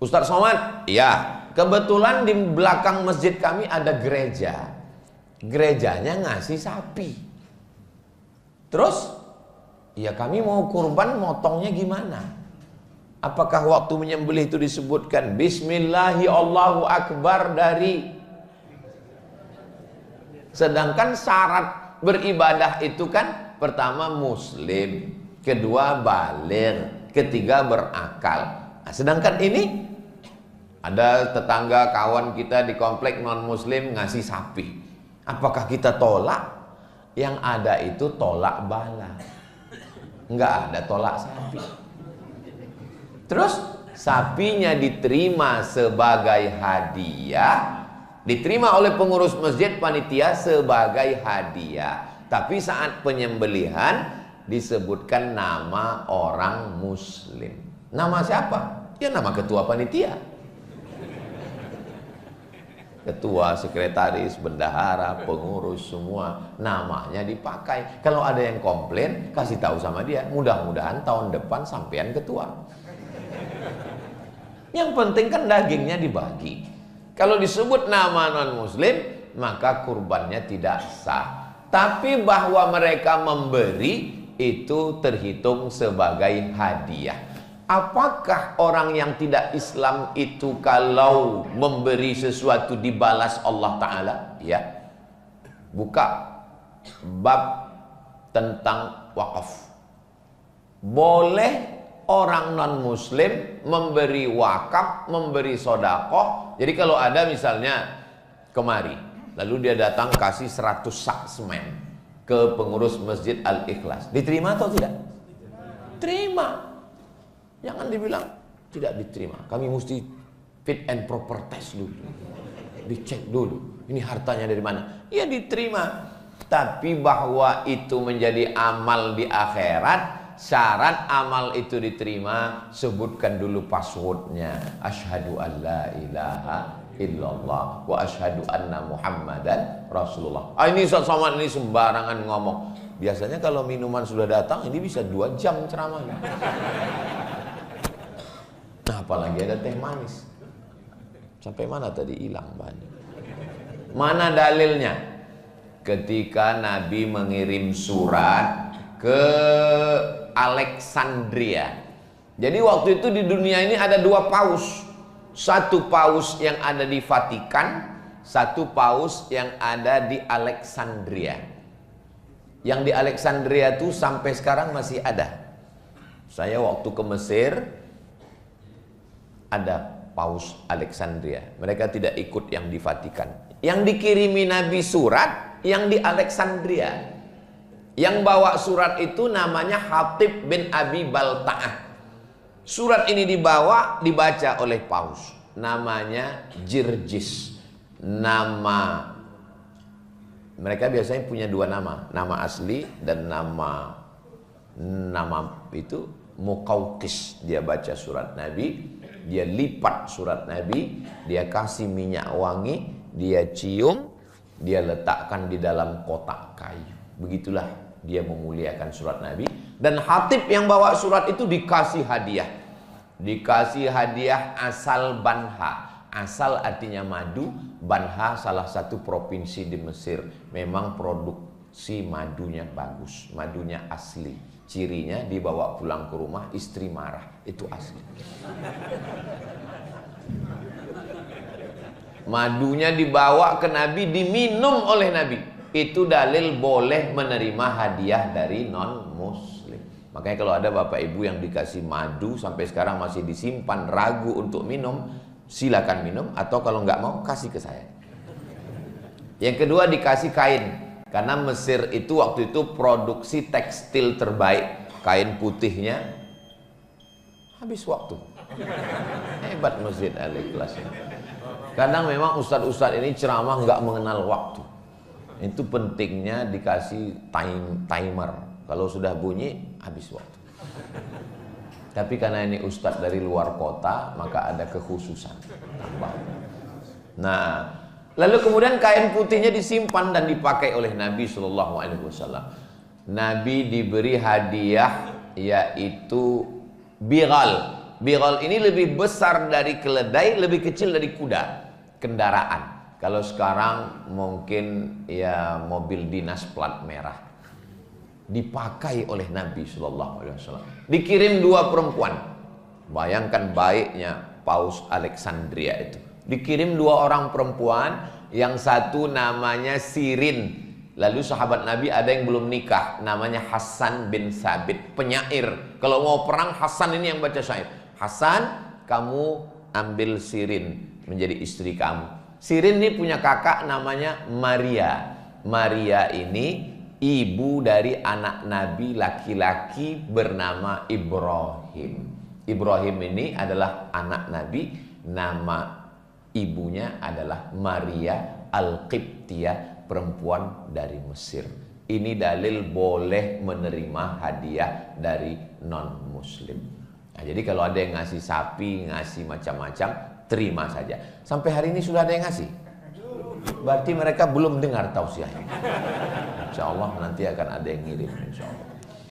Ustadz Somad, iya. Kebetulan di belakang masjid kami ada gereja. Gerejanya ngasih sapi. Terus, ya kami mau kurban, motongnya gimana? Apakah waktu menyembelih itu disebutkan Bismillahi Allahu Akbar dari? Sedangkan syarat beribadah itu kan pertama muslim, kedua baligh, ketiga berakal. Nah, sedangkan ini ada tetangga kawan kita di komplek non muslim ngasih sapi. Apakah kita tolak? Yang ada itu tolak bala. Enggak ada tolak sapi. Terus sapinya diterima sebagai hadiah, diterima oleh pengurus masjid panitia sebagai hadiah. Tapi saat penyembelihan disebutkan nama orang muslim. Nama siapa? Ya nama ketua panitia. Ketua, sekretaris, bendahara, pengurus semua namanya dipakai. Kalau ada yang komplain, kasih tahu sama dia. Mudah-mudahan tahun depan sampean ketua. Yang penting kan dagingnya dibagi. Kalau disebut nama non-muslim, maka kurbannya tidak sah. Tapi bahwa mereka memberi itu terhitung sebagai hadiah. Apakah orang yang tidak Islam itu kalau memberi sesuatu dibalas Allah Ta'ala? Ya. Buka bab tentang wakaf. Boleh orang non-muslim memberi wakaf, memberi sodakoh. Jadi kalau ada misalnya kemari, lalu dia datang kasih 100 sak semen ke pengurus Masjid Al-Ikhlas, diterima atau tidak? Terima. Jangan dibilang tidak diterima. Kami mesti fit and proper test dulu. Dicek dulu. Ini hartanya dari mana? Ya diterima. Tapi bahwa itu menjadi amal di akhirat, syarat amal itu diterima, sebutkan dulu passwordnya. Asyhadu an la ilaha illallah wa asyhadu anna muhammadan rasulullah. Ini Ustaz Somad ini sembarangan ngomong. Biasanya kalau minuman sudah datang, ini bisa 2 jam ceramahnya. Nah, apalagi ada teh manis. Sampai mana tadi hilang banyak. Mana dalilnya? Ketika Nabi mengirim surat ke Alexandria. Jadi waktu itu di dunia ini ada 2 paus. Satu paus yang ada di Vatikan, satu paus yang ada di Alexandria. Yang di Alexandria itu sampai sekarang masih ada. Saya waktu ke Mesir, ada paus Alexandria. Mereka tidak ikut yang di Vatikan. Yang dikirimi Nabi surat yang di Alexandria. Yang bawa surat itu namanya Hatib bin Abi Balta'ah. Surat ini dibaca oleh paus. Namanya Jirjis. Nama mereka biasanya punya 2 nama. Nama asli dan nama itu Muqawqis. Dia baca surat Nabi, dia lipat surat Nabi, dia kasih minyak wangi, dia cium, dia letakkan di dalam kotak kayu. Begitulah dia memuliakan surat Nabi. Dan Hatib yang bawa surat itu dikasih hadiah. Dikasih hadiah asal Banha. Asal artinya madu. Banha salah satu provinsi di Mesir. Memang produksi madunya bagus, madunya asli. Cirinya dibawa pulang ke rumah, istri marah. Itu asli. Madunya dibawa ke Nabi, diminum oleh Nabi. Itu dalil boleh menerima hadiah dari non-muslim. Makanya kalau ada bapak ibu yang dikasih madu sampai sekarang masih disimpan, ragu untuk minum, silakan minum. Atau kalau nggak mau, kasih ke saya. Yang kedua dikasih kain. Karena Mesir itu waktu itu produksi tekstil terbaik. Kain putihnya habis waktu. Hebat Masjid Al-Ikhlas. Kadang memang ustadz-ustadz ini ceramah nggak mengenal waktu. Itu pentingnya dikasih timer. Kalau sudah bunyi, habis waktu. Tapi karena ini ustadz dari luar kota, maka ada kekhususan. Nah, lalu kemudian kain putihnya disimpan dan dipakai oleh Nabi SAW. Nabi diberi hadiah yaitu Bilal. Bighal ini lebih besar dari keledai, lebih kecil dari kuda. Kendaraan. Kalau sekarang mungkin ya mobil dinas plat merah. Dipakai oleh Nabi SAW. Dikirim 2 perempuan. Bayangkan baiknya Paus Alexandria itu. Dikirim 2 orang perempuan, yang satu namanya Sirin. Lalu sahabat Nabi ada yang belum nikah, namanya Hasan bin Sabit, penyair. Kalau mau perang, Hasan ini yang baca syair. Hasan, kamu ambil Sirin menjadi istri kamu. Sirin ini punya kakak namanya Maria. Maria ini ibu dari anak Nabi laki-laki bernama Ibrahim. Ibrahim ini adalah anak Nabi, nama ibunya adalah Maria Al-Qibtiyah, perempuan dari Mesir. Ini dalil boleh menerima hadiah dari non-muslim. Nah, jadi kalau ada yang ngasih sapi, ngasih macam-macam, terima saja. Sampai hari ini sudah ada yang ngasih. Berarti mereka belum dengar tausiahnya. Insya Allah nanti akan ada yang ngirim, insya Allah.